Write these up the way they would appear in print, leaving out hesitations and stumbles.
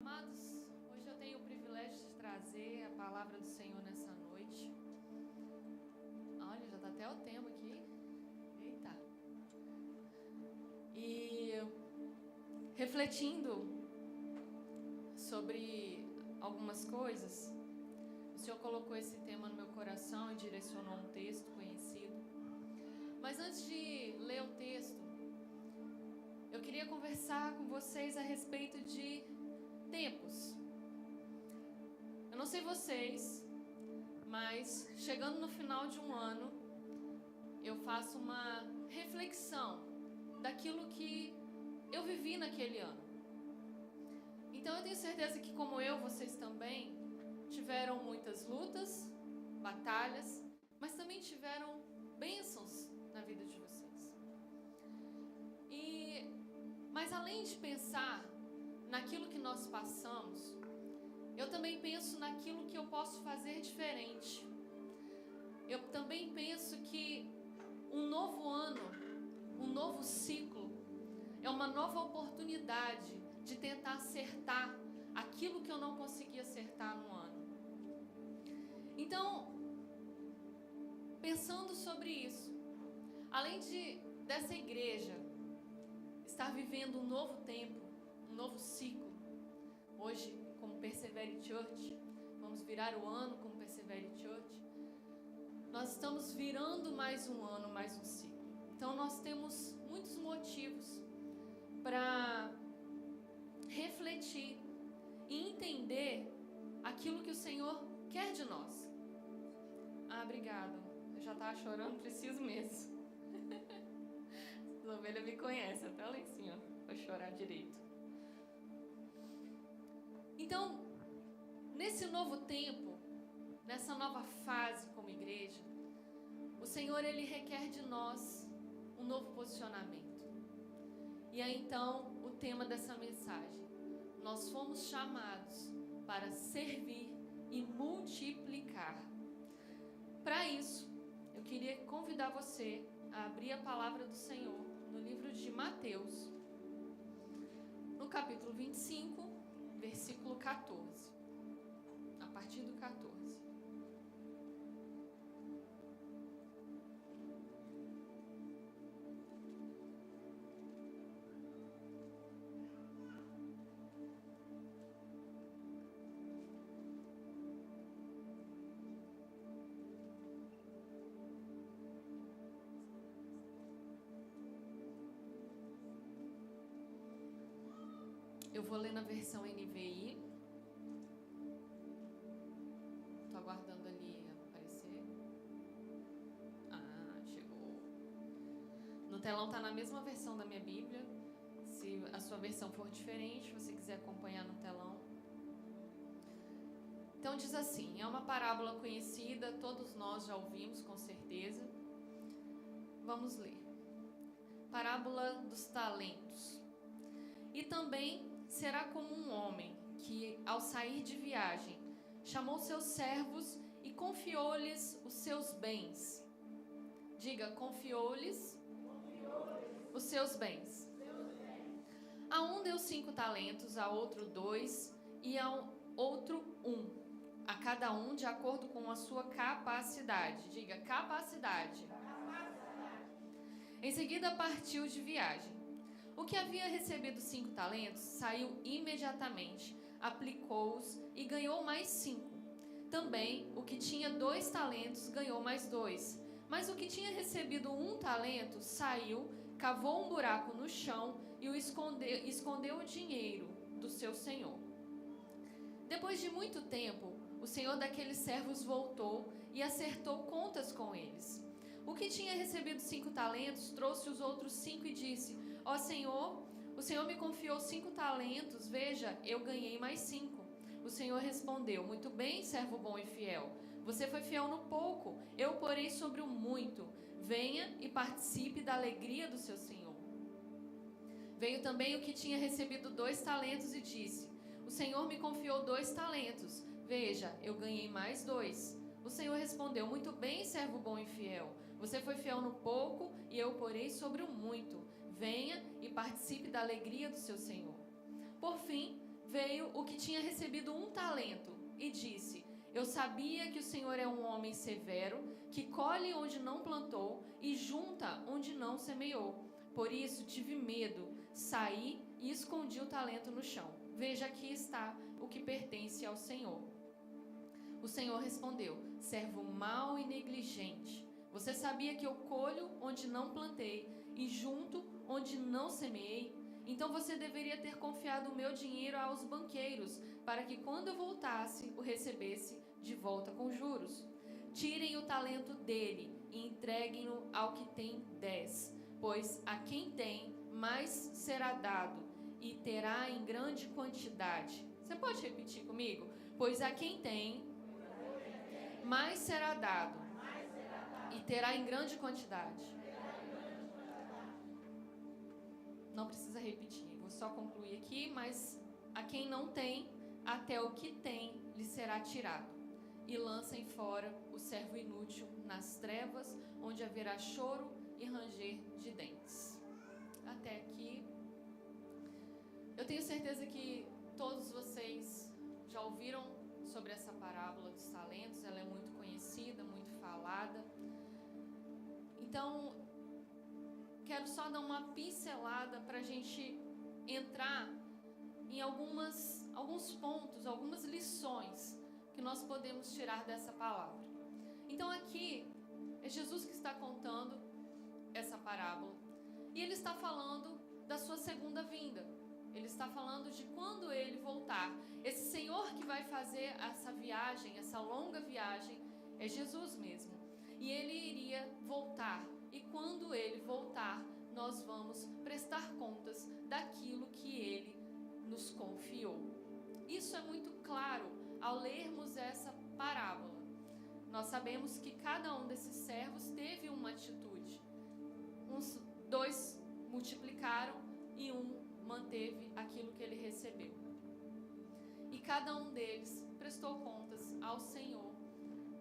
Amados, hoje eu tenho o privilégio de trazer a palavra do Senhor nessa noite. Olha, já está até o tema aqui. Eita! E refletindo sobre algumas coisas, o Senhor colocou esse tema no meu coração e direcionou um texto conhecido. Mas antes de ler o texto, eu queria conversar com vocês a respeito de tempos. Eu não sei vocês, mas chegando no final de um ano, eu faço uma reflexão daquilo que eu vivi naquele ano. Então eu tenho certeza que, como eu, vocês também tiveram muitas lutas, batalhas, mas também tiveram bênçãos na vida de vocês. Mas além de pensar naquilo que nós passamos, eu também penso naquilo que eu posso fazer diferente. Eu também penso que um novo ano, um novo ciclo, é uma nova oportunidade de tentar acertar aquilo que eu não consegui acertar no ano. Então, pensando sobre isso, além dessa igreja estar vivendo um novo tempo, um novo ciclo, hoje como Persevere Church, vamos virar o ano como Persevere Church, nós estamos virando mais um ano, mais um ciclo. Então nós temos muitos motivos para refletir e entender aquilo que o Senhor quer de nós. Ah, obrigado. Eu já estava chorando, preciso mesmo. A ovelha me conhece, até lá em cima, vou chorar direito. Então, nesse novo tempo, nessa nova fase como igreja, o Senhor, Ele requer de nós um novo posicionamento. E aí então, o tema dessa mensagem: nós fomos chamados para servir e multiplicar. Para isso, eu queria convidar você a abrir a palavra do Senhor no livro de Mateus, no capítulo 25, versículo 14. A partir do 14. Eu vou ler na versão NVI. Estou aguardando ali aparecer. Ah, chegou. No telão está na mesma versão da minha Bíblia. Se a sua versão for diferente, se você quiser acompanhar no telão. Então diz assim, é uma parábola conhecida, todos nós já ouvimos com certeza. Vamos ler. Parábola dos talentos. E também será como um homem que, ao sair de viagem, chamou seus servos e confiou-lhes os seus bens. Diga, confiou-lhes os seus bens. A um deu 5 talentos, a outro 2 e a outro 1. A cada um de acordo com a sua capacidade. Diga, capacidade. Em seguida partiu de viagem. O que havia recebido 5 talentos saiu imediatamente, aplicou-os e ganhou mais 5. Também o que tinha 2 talentos ganhou mais 2. Mas o que tinha recebido 1 talento saiu, cavou um buraco no chão e escondeu o dinheiro do seu senhor. Depois de muito tempo, o senhor daqueles servos voltou e acertou contas com eles. O que tinha recebido 5 talentos trouxe os outros 5 e disse: Ó Senhor, o Senhor me confiou 5 talentos, veja, eu ganhei mais 5. O Senhor respondeu: muito bem, servo bom e fiel. Você foi fiel no pouco, eu o porei sobre o muito. Venha e participe da alegria do seu Senhor. Veio também o que tinha recebido 2 talentos e disse: o Senhor me confiou 2 talentos, veja, eu ganhei mais 2. O Senhor respondeu: muito bem, servo bom e fiel. Você foi fiel no pouco e eu o porei sobre o muito. Venha e participe da alegria do seu Senhor. Por fim, veio o que tinha recebido 1 talento e disse: eu sabia que o Senhor é um homem severo, que colhe onde não plantou e junta onde não semeou. Por isso tive medo, saí e escondi o talento no chão. Veja, aqui está o que pertence ao Senhor. O Senhor respondeu: servo mau e negligente, você sabia que eu colho onde não plantei e junto onde não semeei? Então você deveria ter confiado o meu dinheiro aos banqueiros, para que quando eu voltasse, o recebesse de volta com juros. Tirem o talento dele e entreguem-no ao que tem 10, pois a quem tem, mais será dado, e terá em grande quantidade. Você pode repetir comigo? Pois a quem tem, mais será dado, e terá em grande quantidade. Não precisa repetir, vou só concluir aqui. Mas a quem não tem, até o que tem lhe será tirado. E lancem fora o servo inútil nas trevas, onde haverá choro e ranger de dentes. Até aqui. Eu tenho certeza que todos vocês já ouviram sobre essa parábola dos talentos. Ela é muito conhecida, muito falada. Então, quero só dar uma pincelada para a gente entrar em alguns pontos, algumas lições que nós podemos tirar dessa palavra. Então aqui é Jesus que está contando essa parábola e ele está falando da sua segunda vinda. Ele está falando de quando ele voltar. Esse Senhor que vai fazer essa viagem, essa longa viagem, é Jesus mesmo. E ele iria voltar. E quando ele voltar, nós vamos prestar contas daquilo que ele nos confiou. Isso é muito claro ao lermos essa parábola. Nós sabemos que cada um desses servos teve uma atitude. Uns 2 multiplicaram e um manteve aquilo que ele recebeu. E cada um deles prestou contas ao Senhor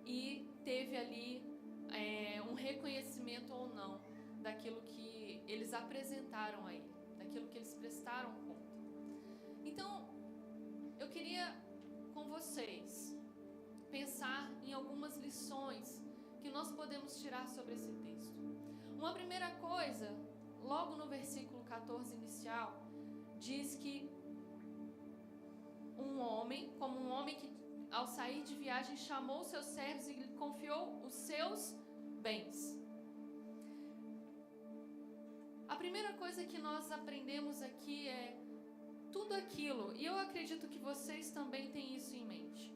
e teve ali um reconhecimento ou não daquilo que eles apresentaram a ele, daquilo que eles prestaram conta. Então, eu queria com vocês pensar em algumas lições que nós podemos tirar sobre esse texto. Uma primeira coisa, logo no versículo 14 inicial, diz que um homem que ao sair de viagem chamou seus servos e lhe confiou os seus bens. A primeira coisa que nós aprendemos aqui é tudo aquilo, e eu acredito que vocês também têm isso em mente.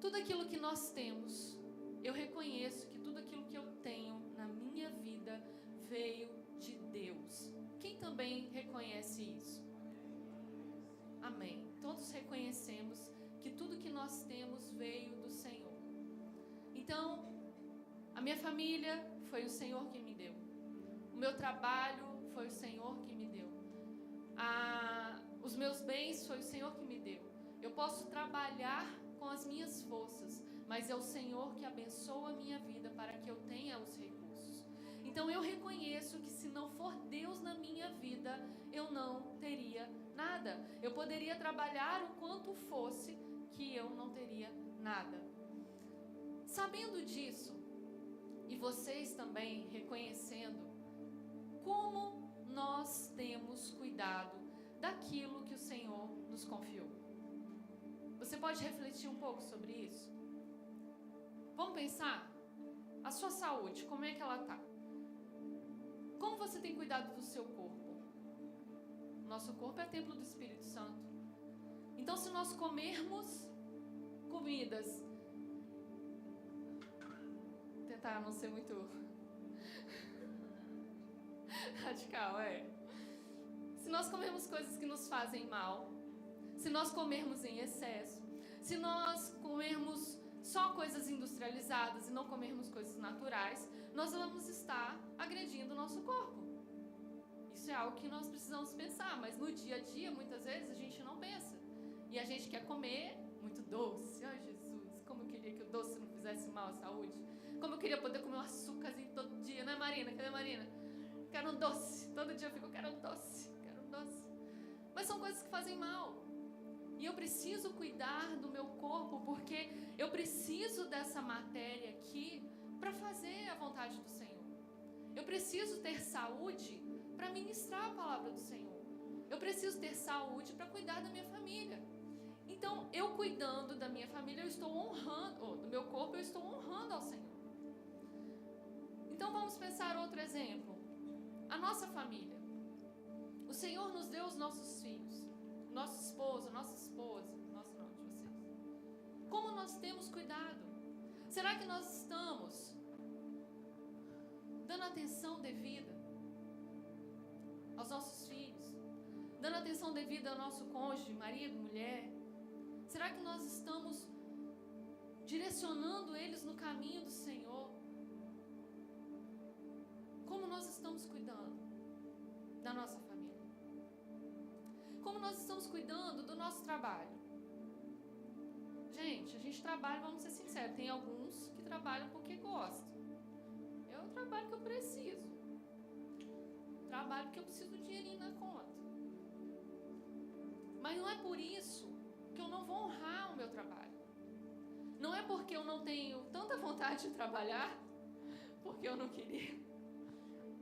Tudo aquilo que nós temos, eu reconheço que tudo aquilo que eu tenho na minha vida veio de Deus. Quem também reconhece isso? Amém. Todos reconhecemos que tudo que nós temos veio do Senhor. Então, a minha família foi o Senhor que me deu. O meu trabalho foi o Senhor que me deu. Os meus bens foi o Senhor que me deu. Eu posso trabalhar com as minhas forças, mas é o Senhor que abençoa a minha vida para que eu tenha os recursos. Então eu reconheço que se não for Deus na minha vida, eu não teria nada. Eu poderia trabalhar o quanto fosse, que eu não teria nada. Sabendo disso, e vocês também reconhecendo, como nós temos cuidado daquilo que o Senhor nos confiou. Você pode refletir um pouco sobre isso? Vamos pensar? A sua saúde, como é que ela está? Como você tem cuidado do seu corpo? Nosso corpo é templo do Espírito Santo. Então, se nós comermos comidas, tentar não ser muito radical, se nós comermos coisas que nos fazem mal, se nós comermos em excesso, se nós comermos só coisas industrializadas e não comermos coisas naturais, nós vamos estar agredindo o nosso corpo. Isso é algo que nós precisamos pensar, mas no dia a dia, muitas vezes, a gente não pensa. E a gente quer comer muito doce. Ai, Jesus, como eu queria que o doce não fizesse mal à saúde. Como eu queria poder comer um açúcarzinho todo dia, né, Marina? Cadê a Marina? Quero um doce. Todo dia eu fico, quero um doce. Mas são coisas que fazem mal. E eu preciso cuidar do meu corpo, porque eu preciso dessa matéria aqui para fazer a vontade do Senhor. Eu preciso ter saúde para ministrar a palavra do Senhor. Eu preciso ter saúde para cuidar da minha família. Então, eu cuidando da minha família, eu estou honrando, do meu corpo, eu estou honrando ao Senhor. Então, vamos pensar outro exemplo. A nossa família. O Senhor nos deu os nossos filhos, nosso esposo, nossa esposa, nosso não, de vocês. Como nós temos cuidado? Será que nós estamos dando atenção devida aos nossos filhos? Dando atenção devida ao nosso cônjuge, marido, mulher? Será que nós estamos direcionando eles no caminho do Senhor? Como nós estamos cuidando da nossa família? Como nós estamos cuidando do nosso trabalho? Gente, a gente trabalha, vamos ser sinceros, tem alguns que trabalham porque gostam. Eu trabalho porque eu preciso. Trabalho porque eu preciso do dinheirinho na conta. Mas não é por isso que eu não vou honrar o meu trabalho. Não é porque eu não tenho tanta vontade de trabalhar, porque eu não queria,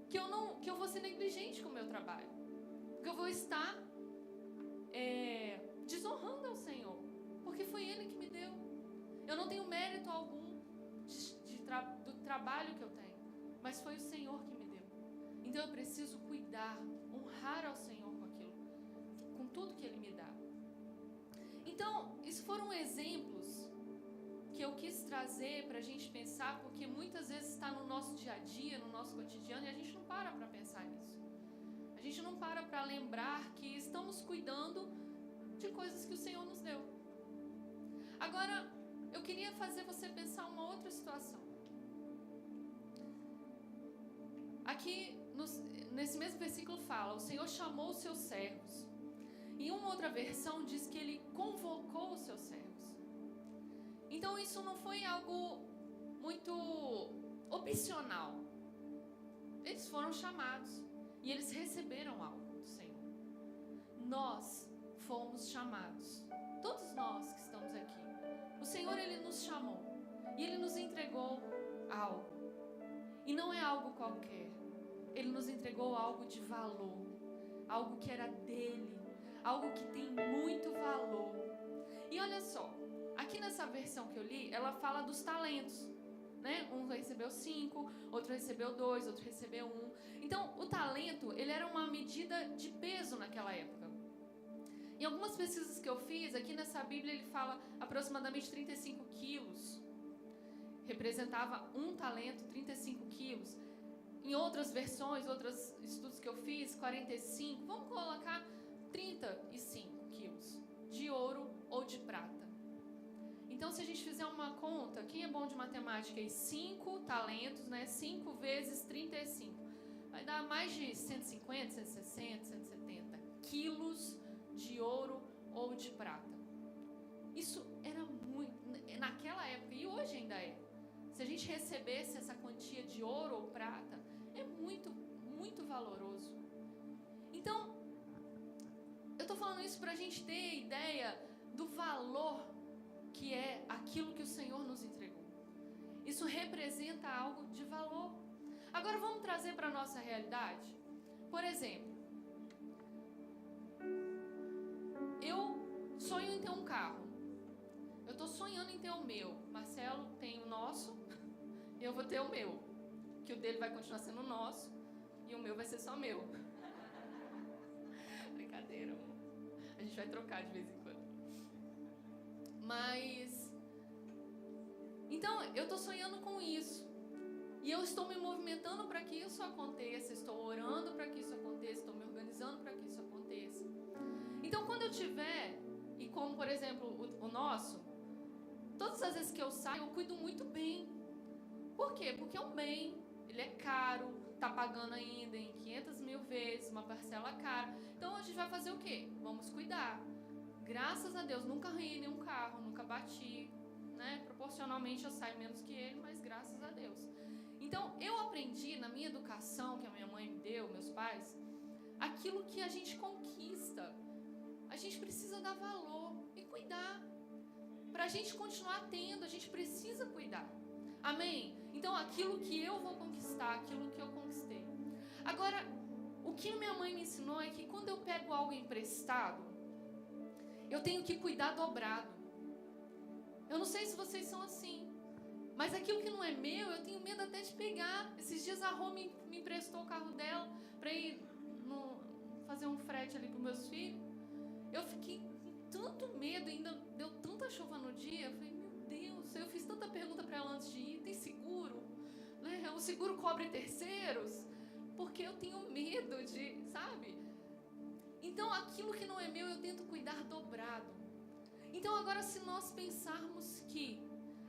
que eu vou ser negligente com o meu trabalho. Porque eu vou estar desonrando ao Senhor, porque foi Ele que me deu. Eu não tenho mérito algum do trabalho que eu tenho, mas foi o Senhor que me deu. Então eu preciso cuidar, honrar ao Senhor com aquilo, com tudo que Ele me dá. Então, isso foram exemplos que eu quis trazer para a gente pensar, porque muitas vezes está no nosso dia a dia, no nosso cotidiano, e a gente não para pensar nisso. A gente não para lembrar que estamos cuidando de coisas que o Senhor nos deu. Agora, eu queria fazer você pensar uma outra situação. Aqui, nesse mesmo versículo fala, o Senhor chamou os seus servos. Em uma outra versão diz que Ele convocou os seus servos. Então, isso não foi algo muito opcional. Eles foram chamados. E eles receberam algo do Senhor. Nós fomos chamados. Todos nós que estamos aqui. O Senhor, Ele nos chamou. E Ele nos entregou algo. E não é algo qualquer. Ele nos entregou algo de valor. Algo que era dele. Algo que tem muito valor. E olha só. Aqui nessa versão que eu li, ela fala dos talentos. Né? Um recebeu 5, outro recebeu 2, outro recebeu 1. Então, o talento, ele era uma medida de peso naquela época. Em algumas pesquisas que eu fiz, aqui nessa Bíblia, ele fala aproximadamente 35 quilos. Representava um talento, 35 quilos. Em outras versões, outros estudos que eu fiz, 45. Vamos colocar 35 quilos de ouro ou de prata. Então, se a gente fizer uma conta, quem é bom de matemática aí? 5 talentos, né? 5 vezes 35. Vai dar mais de 150, 160, 170 quilos de ouro ou de prata. Isso era muito, naquela época, e hoje ainda é. Se a gente recebesse essa quantia de ouro ou prata, é muito, muito valoroso. Então, eu estou falando isso para a gente ter ideia do valor que é aquilo que o Senhor nos entregou. Isso representa algo de valor. Agora vamos trazer para a nossa realidade. Por exemplo, eu sonho em ter um carro. Eu estou sonhando em ter o meu. Marcelo tem o nosso, eu vou ter o meu. Que o dele vai continuar sendo nosso e o meu vai ser só meu. Brincadeira, amor. A gente vai trocar de vez em quando. Mas, então, eu estou sonhando com isso. E eu estou me movimentando para que isso aconteça. Estou orando para que isso aconteça. Estou me organizando para que isso aconteça. Então, quando eu tiver, e como, por exemplo, o nosso, todas as vezes que eu saio, eu cuido muito bem. Por quê? Porque é um bem. Ele é caro. Está pagando ainda em 500 mil vezes, uma parcela cara. Então, a gente vai fazer o quê? Vamos cuidar. Graças a Deus, nunca arranhei nenhum carro, nunca bati, né? Proporcionalmente eu saio menos que ele, mas graças a Deus. Então, eu aprendi na minha educação, que a minha mãe me deu, meus pais, aquilo que a gente conquista a gente precisa dar valor e cuidar. Para a gente continuar tendo, a gente precisa cuidar. Amém? Então, aquilo que eu vou conquistar, aquilo que eu conquistei. Agora, o que minha mãe me ensinou é que quando eu pego algo emprestado, eu tenho que cuidar dobrado. Eu não sei se vocês são assim, mas aquilo que não é meu, eu tenho medo até de pegar. Esses dias a Rô me emprestou o carro dela para ir fazer um frete ali para meus filhos. Eu fiquei com tanto medo, ainda deu tanta chuva no dia. Eu falei, meu Deus, eu fiz tanta pergunta para ela antes de ir. Tem seguro? Né? O seguro cobre terceiros? Porque eu tenho medo de, sabe? Então, aquilo que não é meu, eu tento cuidar dobrado. Então, agora, se nós pensarmos que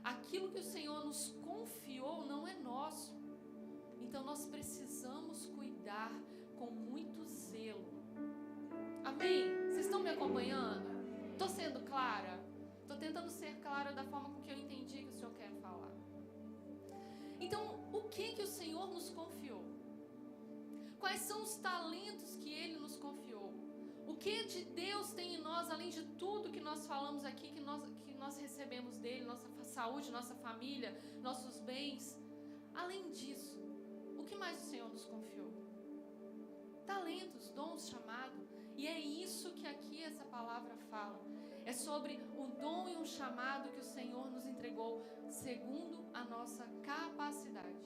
aquilo que o Senhor nos confiou não é nosso, então nós precisamos cuidar com muito zelo. Amém? Vocês estão me acompanhando? Estou sendo clara? Estou tentando ser clara da forma com que eu entendi que o Senhor quer falar. Então, o que o Senhor nos confiou? Quais são os talentos que Ele nos confiou? O que de Deus tem em nós, além de tudo que nós falamos aqui, que nós recebemos dEle, nossa saúde, nossa família, nossos bens? Além disso, o que mais o Senhor nos confiou? Talentos, dons, chamado. E é isso que aqui essa palavra fala. É sobre o dom e o chamado que o Senhor nos entregou, segundo a nossa capacidade.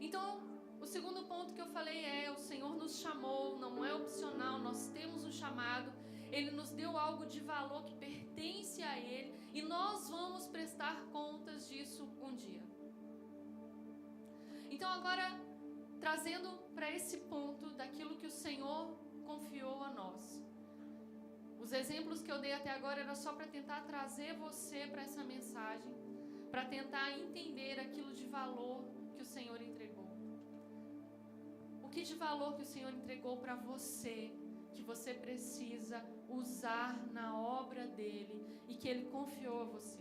Então, o segundo ponto que eu falei é: o Senhor nos chamou, não é opcional, nós temos um chamado. Ele nos deu algo de valor que pertence a Ele, e nós vamos prestar contas disso um dia. Então, agora, trazendo para esse ponto daquilo que o Senhor confiou a nós. Os exemplos que eu dei até agora era só para tentar trazer você para essa mensagem, para tentar entender aquilo de valor que o Senhor entregou. O que de valor que o Senhor entregou para você, que você precisa usar na obra dEle e que Ele confiou a você.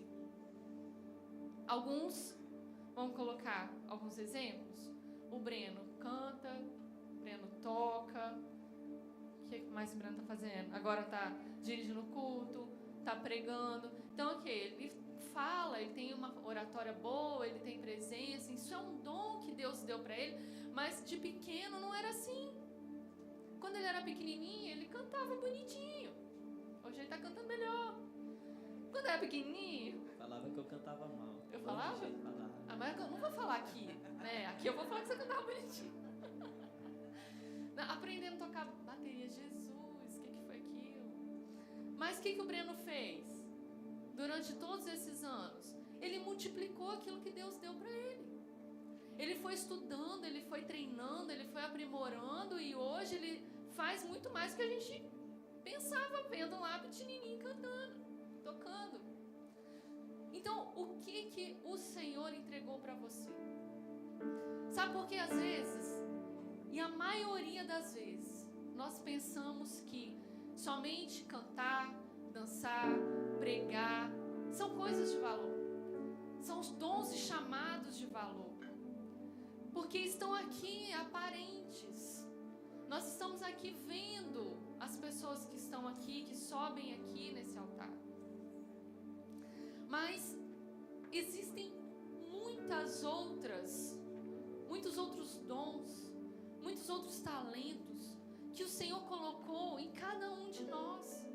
Vamos colocar alguns exemplos. O Breno canta, o Breno toca. O que mais o Breno está fazendo? Agora está dirigindo o culto, está pregando. Então, ele fala, ele tem uma oratória boa, ele tem presença. Isso é um dom que Deus deu para ele, mas de pequeno não era assim. Quando ele era pequenininho, ele cantava bonitinho. Hoje ele está cantando melhor. Quando era pequenininho... Falava que eu cantava mal. Eu falava? Mas eu não vou falar aqui, né? Aqui eu vou falar que você cantava bonitinho. Aprendendo a tocar bateria, Jesus, o que foi aquilo? Mas o que o Breno fez? Durante todos esses anos, ele multiplicou aquilo que Deus deu para ele. Ele foi estudando, ele foi treinando, ele foi aprimorando, e hoje ele faz muito mais do que a gente pensava, vendo lá pequenininho cantando, tocando. Então, o que o Senhor entregou para você? Sabe por que às vezes, e a maioria das vezes, nós pensamos que somente cantar, dançar, pregar, são coisas de valor. São os dons e chamados de valor. Porque estão aqui aparentes. Nós estamos aqui vendo as pessoas que estão aqui, que sobem aqui nesse altar. Mas existem muitos outros dons, muitos outros talentos que o Senhor colocou em cada um de nós.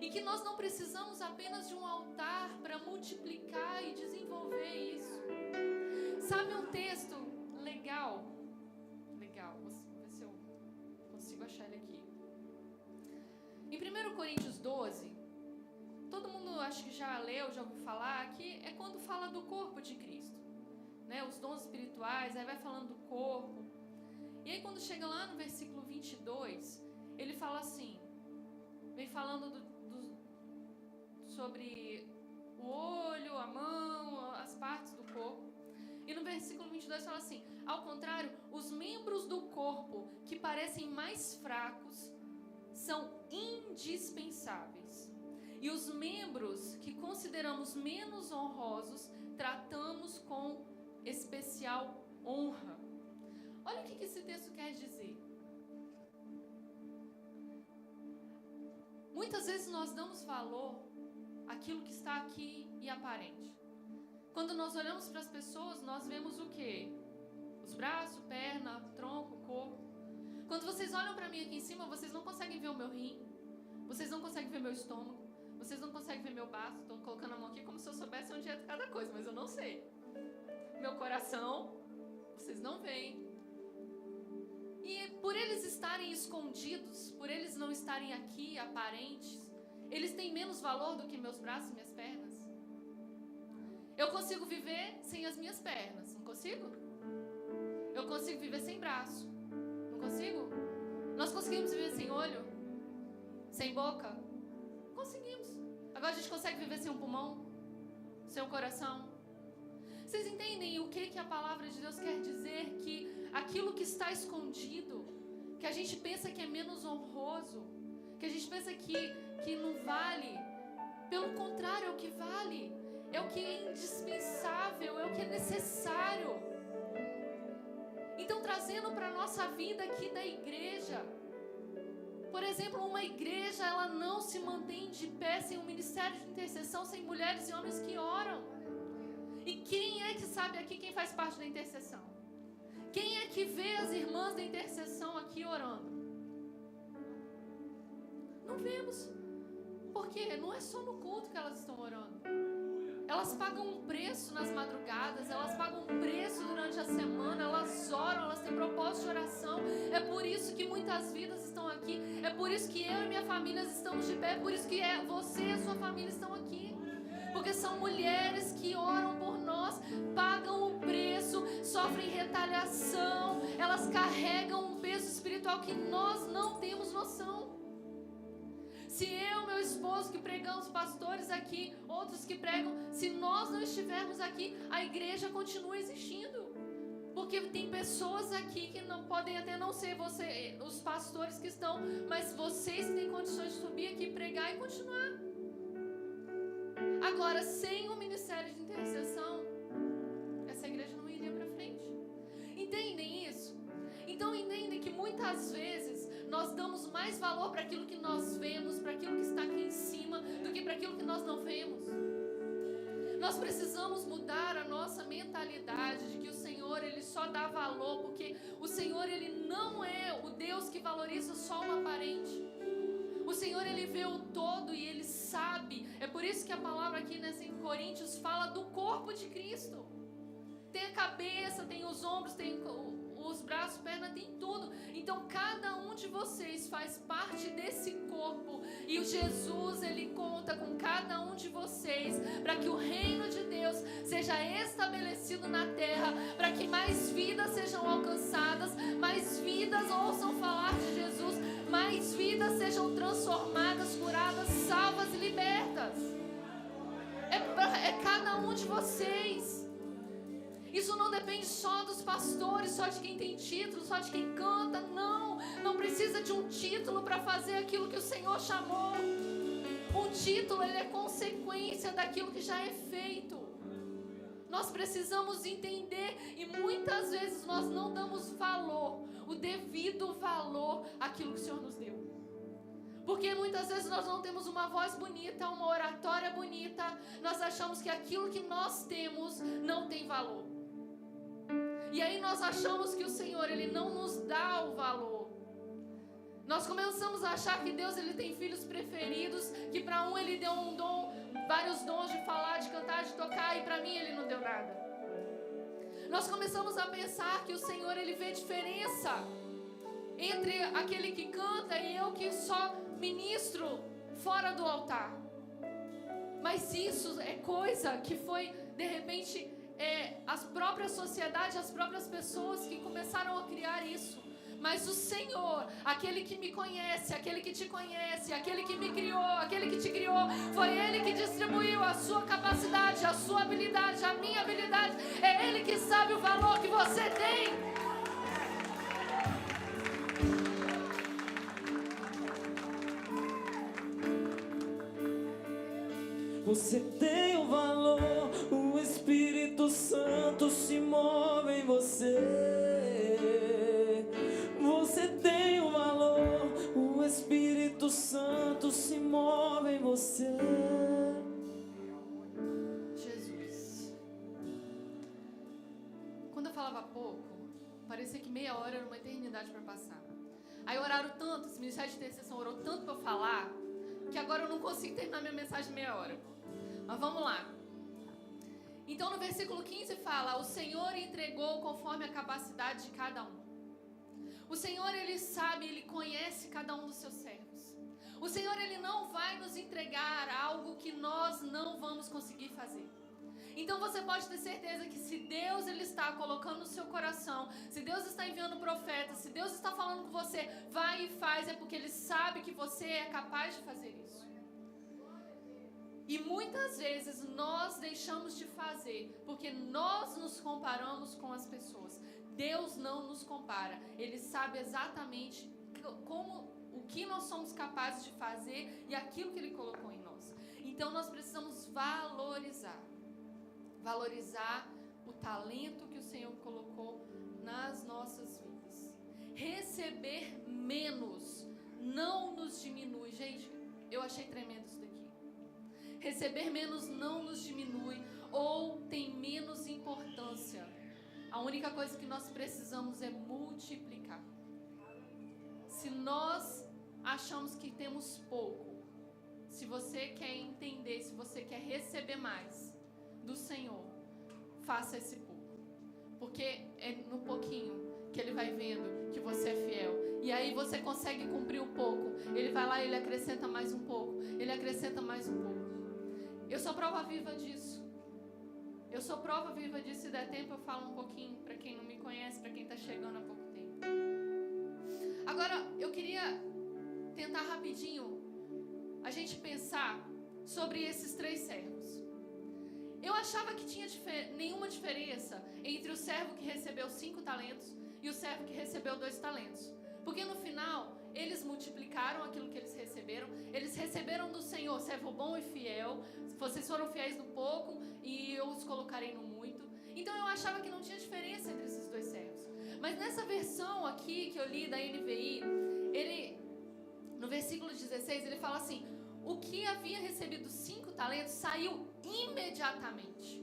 E que nós não precisamos apenas de um altar para multiplicar e desenvolver isso. Sabe um texto legal, vou ver se eu consigo achar ele aqui. Em 1 Coríntios 12, todo mundo acho que já leu, já ouviu falar, que é quando fala do corpo de Cristo, né? Os dons espirituais, aí vai falando do corpo. E aí quando chega lá no versículo 22, ele fala assim, vem falando sobre o olho, a mão, as partes do corpo. E no versículo 22 fala assim: ao contrário, os membros do corpo que parecem mais fracos são indispensáveis. E os membros que consideramos menos honrosos, tratamos com especial honra. Olha o que esse texto quer dizer. Muitas vezes nós damos valor àquilo que está aqui e aparente. Quando nós olhamos para as pessoas, nós vemos o quê? Os braços, perna, tronco, corpo. Quando vocês olham para mim aqui em cima, vocês não conseguem ver o meu rim, vocês não conseguem ver meu estômago, vocês não conseguem ver meu baço. Estou colocando a mão aqui como se eu soubesse onde é cada coisa, mas eu não sei. Meu coração, vocês não veem. E por eles estarem escondidos, por eles não estarem aqui aparentes, eles têm menos valor do que meus braços e minhas pernas. Eu consigo viver sem as minhas pernas, não consigo? Eu consigo viver sem braço, não consigo? Nós conseguimos viver sem olho? Sem boca? Conseguimos. Agora a gente consegue viver sem um pulmão? Sem um coração? Vocês entendem o que a palavra de Deus quer dizer? Que aquilo que está escondido, que a gente pensa que é menos honroso, que a gente pensa que não vale, pelo contrário, é o que vale, é o que é indispensável, é o que é necessário. Então, trazendo para a nossa vida aqui da igreja, por exemplo, uma igreja, ela não se mantém de pé sem um ministério de intercessão, sem mulheres e homens que oram. E quem é que sabe aqui quem faz parte da intercessão? Quem é que vê as irmãs da intercessão aqui orando? Não vemos. Porque não é só no culto que elas estão orando. Elas pagam um preço nas madrugadas, elas pagam um preço durante a semana, elas oram, elas têm propósito de oração. É por isso que muitas vidas estão aqui, é por isso que eu e minha família estamos de pé, é por isso que você e a sua família estão aqui. Porque são mulheres que oram por nós, pagam o preço, sofrem retaliação, elas carregam um peso espiritual que nós não temos noção. Se eu, meu esposo, que pregamos, pastores aqui, outros que pregam, se nós não estivermos aqui, a igreja continua existindo. Porque tem pessoas aqui que não podem até não ser os pastores que estão, mas vocês têm condições de subir aqui, pregar e continuar. Agora, sem o ministério de intercessão, essa igreja não iria para frente. Entendem isso? Então entendem que muitas vezes nós damos mais valor para aquilo que nós vemos, para aquilo que está aqui em cima, do que para aquilo que nós não vemos. Nós precisamos mudar a nossa mentalidade de que o Senhor, Ele só dá valor, porque o Senhor, Ele não é o Deus que valoriza só o aparente. O Senhor, Ele vê o todo e Ele sabe. É por isso que a palavra aqui em Coríntios fala do corpo de Cristo. Tem a cabeça, tem os ombros, tem os braços, perna, tem tudo. Então cada um de vocês faz parte desse corpo. E o Jesus, Ele conta com cada um de vocês para que o reino de Deus seja estabelecido na terra, para que mais vidas sejam alcançadas, mais vidas ouçam falar de Jesus, mais vidas sejam transformadas, curadas, salvas e libertas. É cada um de vocês. Isso não depende só dos pastores, só de quem tem título, só de quem canta. Não precisa de um título para fazer aquilo que o Senhor chamou. Um título, ele é consequência daquilo que já é feito. Nós precisamos entender, e muitas vezes nós não damos valor, o devido valor àquilo que o Senhor nos deu. Porque muitas vezes nós não temos uma voz bonita, uma oratória bonita, nós achamos que aquilo que nós temos não tem valor. E aí nós achamos que o Senhor, Ele não nos dá o valor. Nós começamos a achar que Deus, Ele tem filhos preferidos, que para um Ele deu um dom, vários dons de falar, de cantar, de tocar, e para mim Ele não deu nada. Nós começamos a pensar que o Senhor, Ele vê diferença entre aquele que canta e eu que só ministro fora do altar. Mas isso é coisa que foi, de repente, as próprias sociedades, as próprias pessoas que começaram a criar isso. Mas o Senhor, aquele que me conhece, aquele que te conhece, aquele que me criou, aquele que te criou, foi Ele que distribuiu a sua capacidade, a sua habilidade, a minha habilidade. É Ele que sabe o valor que você tem. Você tem um valor, o Espírito Santo se move em você. Você tem um valor, o Espírito Espírito Santo se move em você. Jesus. Quando eu falava pouco, parecia que meia hora era uma eternidade para passar. Aí oraram tanto, esse ministério de intercessão orou tanto para eu falar, que agora eu não consigo terminar minha mensagem em meia hora. Mas vamos lá. Então no versículo 15 fala: o Senhor entregou conforme a capacidade de cada um. O Senhor, Ele sabe, Ele conhece cada um dos seus servos. O Senhor, Ele não vai nos entregar algo que nós não vamos conseguir fazer. Então você pode ter certeza que se Deus Ele está colocando no seu coração, se Deus está enviando profetas, se Deus está falando com você, vai e faz, é porque Ele sabe que você é capaz de fazer isso. E muitas vezes nós deixamos de fazer porque nós nos comparamos com as pessoas. Deus não nos compara. Ele sabe exatamente o que nós somos capazes de fazer e aquilo que Ele colocou em nós. Então nós precisamos valorizar o talento que o Senhor colocou nas nossas vidas. Receber menos não nos diminui. Gente, eu achei tremendo isso daqui. Receber menos não nos diminui ou tem menos importância. A única coisa que nós precisamos é multiplicar. Se nós achamos que temos pouco, se você quer entender, se você quer receber mais do Senhor, faça esse pouco. Porque é no pouquinho que Ele vai vendo que você é fiel. E aí você consegue cumprir um pouco. Ele vai lá e Ele acrescenta mais um pouco. Ele acrescenta mais um pouco. Eu sou prova viva disso. Eu sou prova viva disso. Se der tempo eu falo um pouquinho para quem não me conhece, para quem está chegando há pouco tempo. Agora eu queria tentar rapidinho a gente pensar sobre esses 3 servos. Eu achava que tinha nenhuma diferença entre o servo que recebeu 5 talentos e o servo que recebeu 2 talentos. Porque no final, eles multiplicaram aquilo que eles receberam do Senhor, servo bom e fiel. Vocês foram fiéis no pouco e eu os colocarei no muito. Então eu achava que não tinha diferença entre esses 2 servos. Mas nessa versão aqui que eu li da NVI, no versículo 16, ele fala assim: o que havia recebido 5 talentos saiu imediatamente.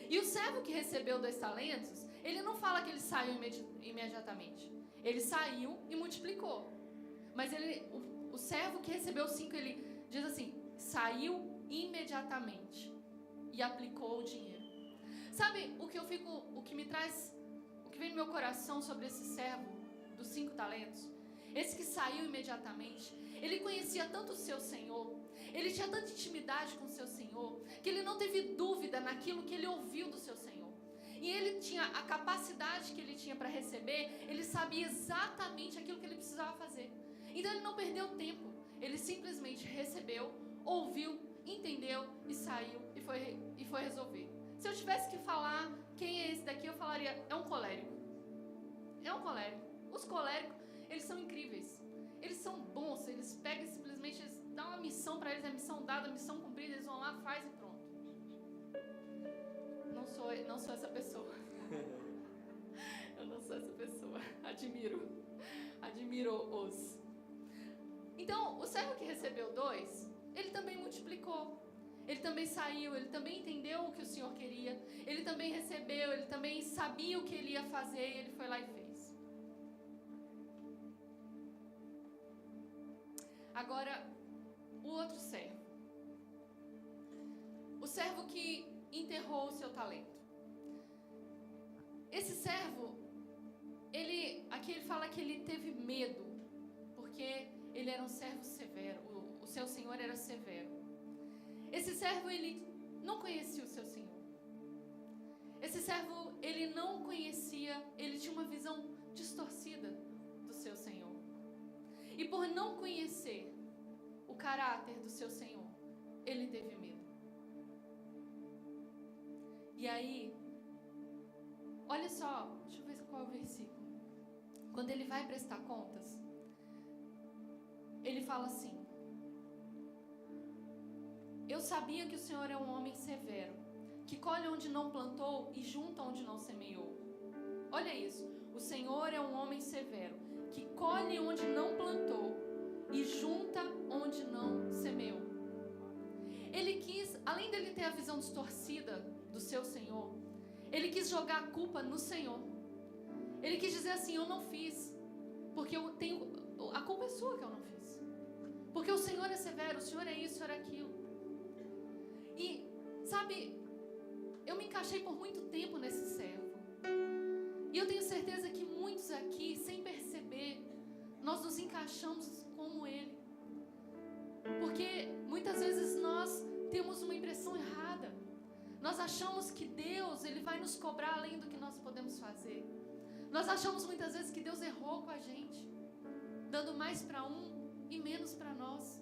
E o servo que recebeu 2 talentos, ele não fala que ele saiu imediatamente. Ele saiu e multiplicou. Mas o servo que recebeu 5, ele diz assim: saiu imediatamente e aplicou o dinheiro. Sabe o que vem no meu coração sobre esse servo dos 5 talentos? Esse que saiu imediatamente, ele conhecia tanto o seu Senhor, ele tinha tanta intimidade com o seu Senhor, que ele não teve dúvida naquilo que ele ouviu do seu Senhor. E ele tinha a capacidade que ele tinha para receber, ele sabia exatamente aquilo que ele precisava fazer. Então ele não perdeu tempo, ele simplesmente recebeu, ouviu, entendeu e saiu e foi resolver. Se eu tivesse que falar quem é esse daqui, eu falaria: é um colérico. É um colérico. Os coléricos, eles são incríveis. Eles são bons, eles pegam simplesmente, eles dão uma missão para eles, a missão dada, a missão cumprida, eles vão lá, faz e pronto. Não sou essa pessoa. Eu não sou essa pessoa. Admiro-os. Então, o servo que recebeu 2, ele também multiplicou. Ele também saiu, ele também entendeu o que o Senhor queria. Ele também recebeu, ele também sabia o que ele ia fazer e ele foi lá e fez. Agora, o outro servo. O servo que enterrou o seu talento. Esse servo, aqui ele fala que ele teve medo, porque ele era um servo severo, o seu Senhor era severo. Esse servo, ele não conhecia o seu Senhor. Esse servo, ele não conhecia, ele tinha uma visão distorcida do seu Senhor. E por não conhecer o caráter do seu Senhor, ele teve medo. E aí, olha só, deixa eu ver qual é o versículo. Quando ele vai prestar contas, ele fala assim: eu sabia que o Senhor é um homem severo, que colhe onde não plantou e junta onde não semeou. Olha isso, o Senhor é um homem severo, que colhe onde não plantou e junta onde não semeou. Ele quis, além dele ter a visão distorcida do seu Senhor, ele quis jogar a culpa no Senhor. Ele quis dizer assim: eu não fiz, porque a culpa é sua que eu não fiz. Porque o Senhor é severo, o Senhor é isso, o Senhor é aquilo. E, sabe, eu me encaixei por muito tempo nesse servo. E eu tenho certeza que muitos aqui, sem perceber, nós nos encaixamos como ele. Porque muitas vezes nós temos uma impressão errada. Nós achamos que Deus, ele vai nos cobrar além do que nós podemos fazer. Nós achamos muitas vezes que Deus errou com a gente, dando mais para um e menos para nós.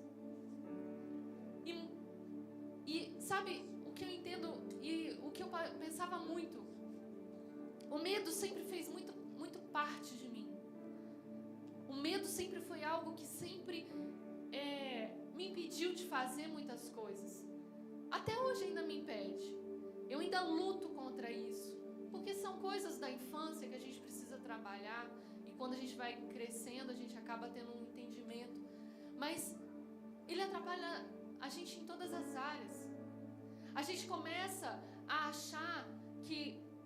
E sabe, o que eu entendo e o que eu pensava muito, o medo sempre fez muito parte de mim. O medo sempre foi algo que sempre me impediu de fazer muitas coisas. Até hoje ainda me impede. Eu ainda luto contra isso, porque são coisas da infância que a gente precisa trabalhar, e quando a gente vai crescendo a gente acaba tendo um entendimento. Mas ele atrapalha a gente em todas as áreas. A gente começa a achar que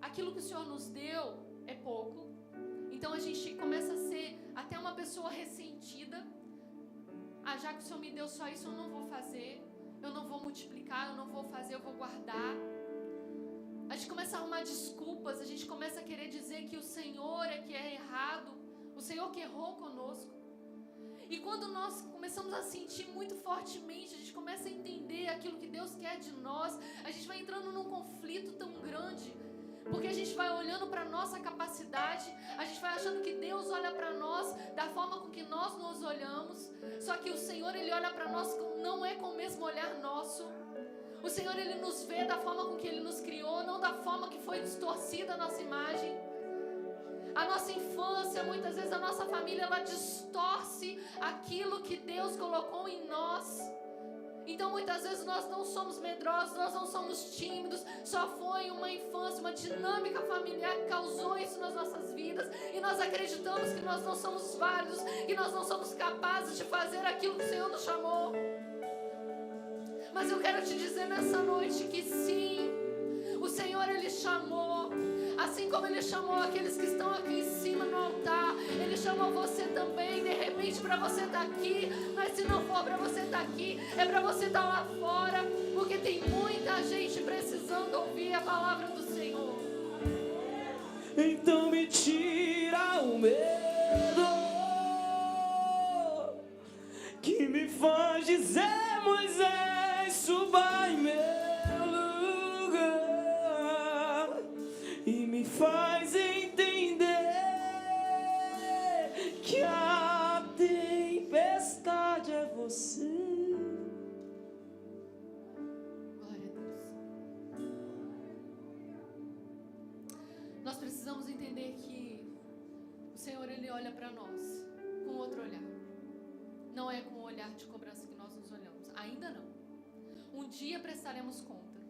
aquilo que o Senhor nos deu é pouco. Então a gente começa a ser até uma pessoa ressentida. Ah, já que o Senhor me deu só isso, eu não vou fazer, eu não vou multiplicar, eu não vou fazer, eu vou guardar. A gente começa a arrumar desculpas, a gente começa a querer dizer que o Senhor é que é errado, o Senhor que errou conosco. E quando nós começamos a sentir muito fortemente, a gente começa a entender aquilo que Deus quer de nós, a gente vai entrando num conflito tão grande, porque a gente vai olhando para a nossa capacidade, a gente vai achando que Deus olha para nós da forma com que nós nos olhamos, só que o Senhor, ele olha para nós não é com o mesmo olhar nosso. O Senhor, ele nos vê da forma com que ele nos criou, não da forma que foi distorcida a nossa imagem. A nossa infância, muitas vezes a nossa família, ela distorce aquilo que Deus colocou em nós. Então muitas vezes nós não somos medrosos, nós não somos tímidos, só foi uma infância, uma dinâmica familiar que causou isso nas nossas vidas, e nós acreditamos que nós não somos válidos, que nós não somos capazes de fazer aquilo que o Senhor nos chamou. Mas eu quero te dizer nessa noite que sim, o Senhor, ele chamou, assim como ele chamou aqueles que estão aqui em cima no altar, ele chamou você também. De repente, para você estar aqui, mas se não for para você estar aqui, é para você estar lá fora, porque tem muita gente precisando ouvir a palavra do Senhor. Então me tira o medo que me faz dizer: Moisés, suba em meu lugar, e me faz entender que a tempestade é você. Glória a Deus. Nós precisamos entender que o Senhor, ele olha para nós com outro olhar. Não é com o olhar de cobrança que nós nos olhamos. Ainda não. Um dia prestaremos conta.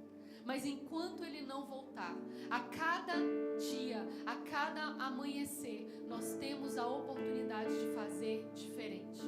Mas enquanto ele não voltar, a cada dia, a cada amanhecer, nós temos a oportunidade de fazer diferente.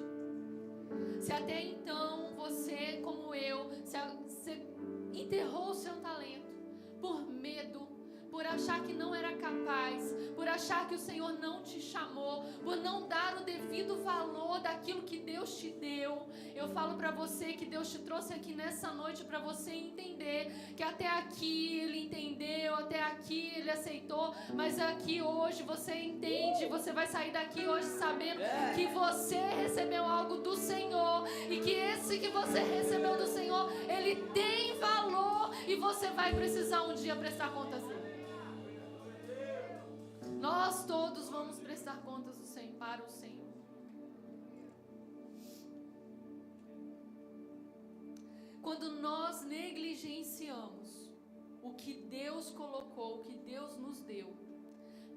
Se até então você, como eu, você enterrou o seu talento por medo, por achar que não era capaz, por achar que o Senhor não te chamou, por não dar o devido valor daquilo que Deus te deu, eu falo para você que Deus te trouxe aqui nessa noite para você entender que até aqui Ele entendeu, até aqui Ele aceitou, mas aqui hoje você entende, você vai sair daqui hoje sabendo que você recebeu algo do Senhor, e que esse que você recebeu do Senhor, ele tem valor, e você vai precisar um dia prestar contas dele. Nós todos vamos prestar contas do Senhor, para o Senhor. Quando nós negligenciamos o que Deus colocou, o que Deus nos deu,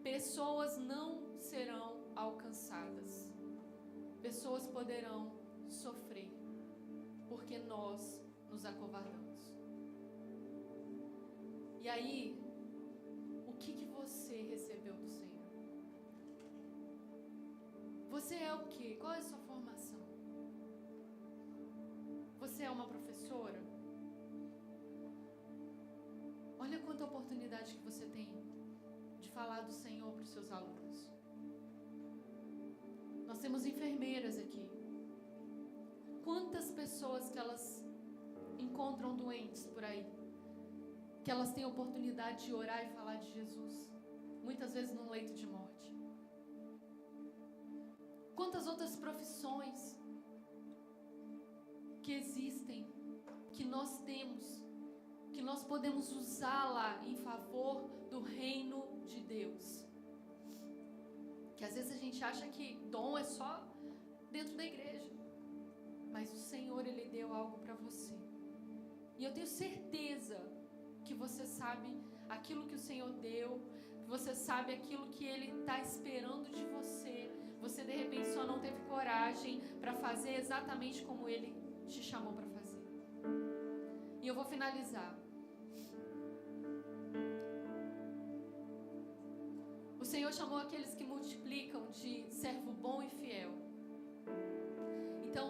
pessoas não serão alcançadas. Pessoas poderão sofrer, porque nós nos acovardamos. E aí, o que você recebeu do Senhor? Você é o quê? Qual é a sua formação? você é uma professora, olha quanta oportunidade que você tem de falar do Senhor para os seus alunos. Nós temos enfermeiras aqui. Quantas pessoas que elas encontram doentes por aí, que elas têm oportunidade de orar e falar de Jesus, muitas vezes num leito de morte. Quantas outras profissões que existem, que nós temos, que nós podemos usá-la em favor do reino de Deus. Que às vezes a gente acha que dom é só dentro da igreja, mas o Senhor, Ele deu algo para você. E eu tenho certeza que você sabe aquilo que o Senhor deu, que você sabe aquilo que Ele está esperando de você. Você de repente só não teve coragem para fazer exatamente como Ele te chamou para fazer. E eu vou finalizar. O Senhor chamou aqueles que multiplicam de servo bom e fiel. Então,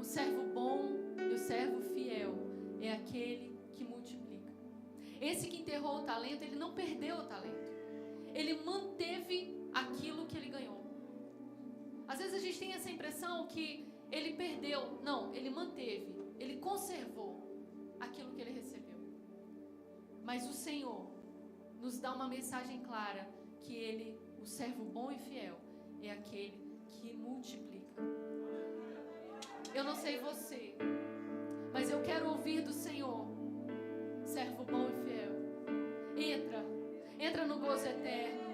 o servo bom e o servo fiel é aquele que multiplica. Esse que enterrou o talento, ele não perdeu o talento. Ele manteve aquilo que ele ganhou. Às vezes a gente tem essa impressão que ele perdeu. Não, ele manteve. Ele conservou aquilo que ele recebeu. Mas o Senhor nos dá uma mensagem clara que ele, o servo bom e fiel, é aquele que multiplica. Eu não sei você, mas eu quero ouvir do Senhor, servo bom e fiel. Entra no gozo eterno.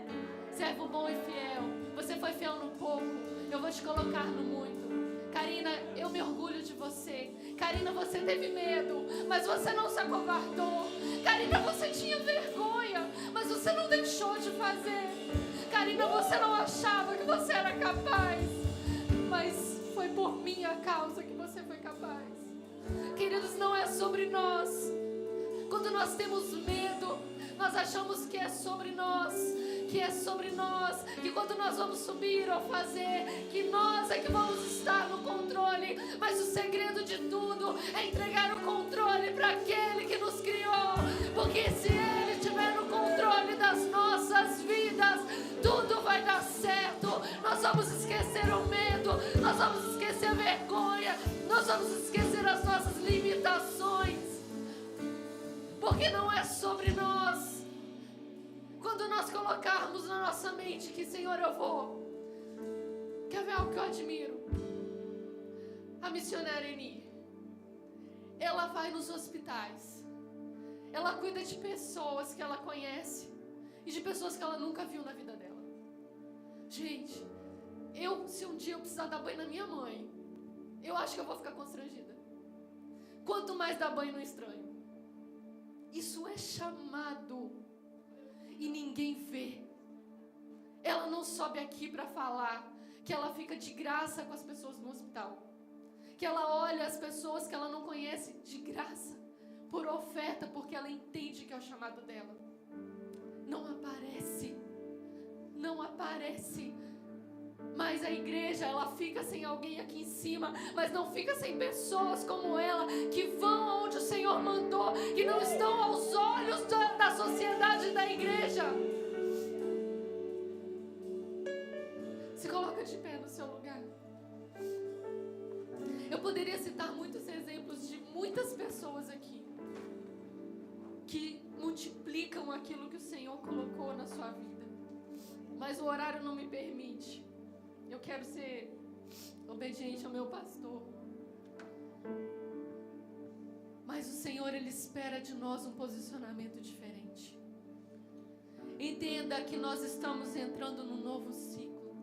Servo bom e fiel, você foi fiel no pouco, eu vou te colocar no muito. Karina, eu me orgulho de você. Karina, você teve medo, mas você não se acovardou. Karina, você tinha vergonha, mas você não deixou de fazer. Karina, você não achava que você era capaz, mas foi por minha causa que você foi capaz. Queridos, não é sobre nós. Quando nós temos medo, nós achamos que é sobre nós, que quando nós vamos subir ou fazer, que nós é que vamos estar no controle. Mas o segredo de tudo é entregar o controle para aquele que nos criou, porque se Ele estiver no controle das nossas vidas, tudo vai dar certo. Nós vamos esquecer o medo, nós vamos esquecer a vergonha, nós vamos esquecer as nossas limitações, porque não é sobre nós. Quando nós colocarmos na nossa mente que, Senhor, eu vou. Quer ver algo que eu admiro? A missionária Eni, ela vai nos hospitais, ela cuida de pessoas que ela conhece e de pessoas que ela nunca viu na vida dela. Gente, se um dia eu precisar dar banho na minha mãe, eu acho que eu vou ficar constrangida. Quanto mais dar banho no estranho. Isso é chamado. E ninguém vê. Ela não sobe aqui para falar que ela fica de graça com as pessoas no hospital, que ela olha as pessoas que ela não conhece de graça, por oferta, porque ela entende que é o chamado dela. Não aparece. Mas a igreja, ela fica sem alguém aqui em cima, mas não fica sem pessoas como ela, que vão onde o Senhor mandou, que não estão aos olhos da sociedade da igreja. Se coloca de pé no seu lugar. Eu poderia citar muitos exemplos de muitas pessoas aqui, que multiplicam aquilo que o Senhor colocou na sua vida, mas o horário não me permite. Eu quero ser obediente ao meu pastor. Mas o Senhor, Ele espera de nós um posicionamento diferente. Entenda que nós estamos entrando num novo ciclo.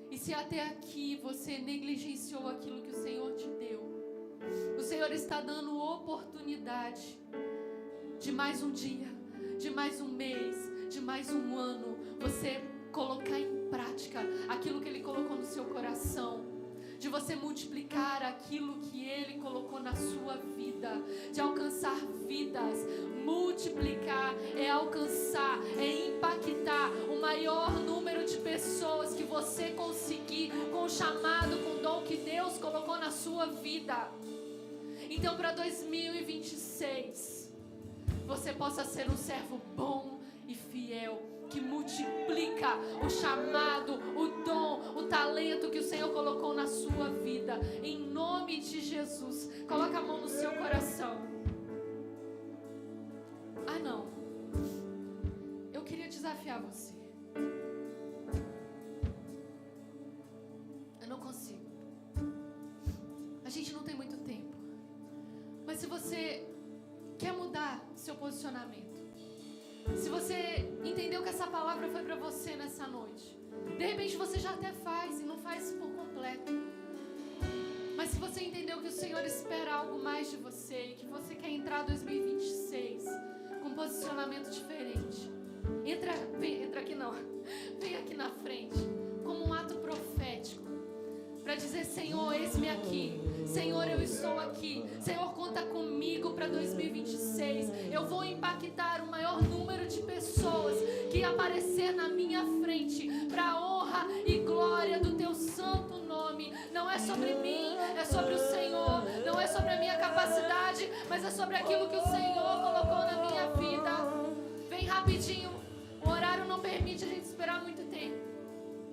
E se até aqui você negligenciou aquilo que o Senhor te deu, o Senhor está dando oportunidade de mais um dia, de mais um mês, de mais um ano, você colocar em prática aquilo que Ele colocou no seu coração, de você multiplicar aquilo que Ele colocou na sua vida, de alcançar vidas. Multiplicar é alcançar, é impactar o maior número de pessoas que você conseguir, com o chamado, com o dom que Deus colocou na sua vida. Então, para 2026, você possa ser um servo bom e fiel, que multiplica o chamado, o dom, o talento que o Senhor colocou na sua vida. Em nome de Jesus. Coloca a mão no seu coração. Ah, não. Eu queria desafiar você. Eu não consigo. A gente não tem muito tempo. Mas se você quer mudar seu posicionamento, se você entendeu que essa palavra foi para você nessa noite, de repente você já até faz e não faz por completo. Mas se você entendeu que o Senhor espera algo mais de você e que você quer entrar 2026 com um posicionamento diferente, entra aqui não, vem aqui na frente como um ato profético para dizer: Senhor, eis-me aqui. Senhor, eu estou aqui. Senhor, conta comigo para 2026. Eu vou impactar o maior número de pessoas que aparecer na minha frente, para a honra e glória do teu santo nome. Não é sobre mim, é sobre o Senhor. Não é sobre a minha capacidade, mas é sobre aquilo que o Senhor colocou na minha vida. Vem rapidinho.